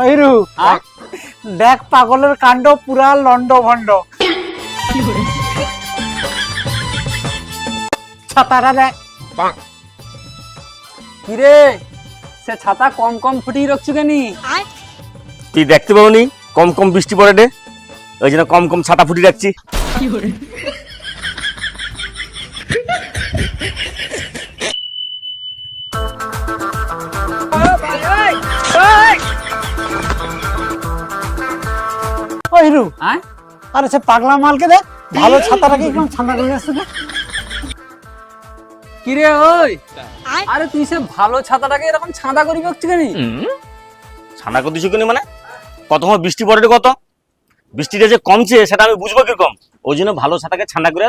হিরু দেখ পাগলের কাণ্ড পুরা লন্ড ভন্ড। ছাতাটা দেখ। কিরে সে ছাতা কম কম ফুটিয়ে রাখছো কেনি? তুই দেখতে পাবনি কম কম বৃষ্টি পড়ে রে, ওই জন্য কম কম ছাতা ফুটি রাখছি। ও হিরু হ্যাঁ আরে সে পাগলা মালকে দেখ ভালো ছাতাটাকে একদম ঠান্ডা করে আসছে। কিরে ওই, আরে তুই সে ভালো ছাতাটাকে এরকম ছাঁদা করি রাখছো কেনি? ছানা কত কিছু মানে কতক্ষণ বৃষ্টি পড়ে রে, কত বৃষ্টিটা যে কমছে সেটা আমি বুঝবো কিরকম, ওই জন্য ভালো ছাতাকে ঠান্ডা করে।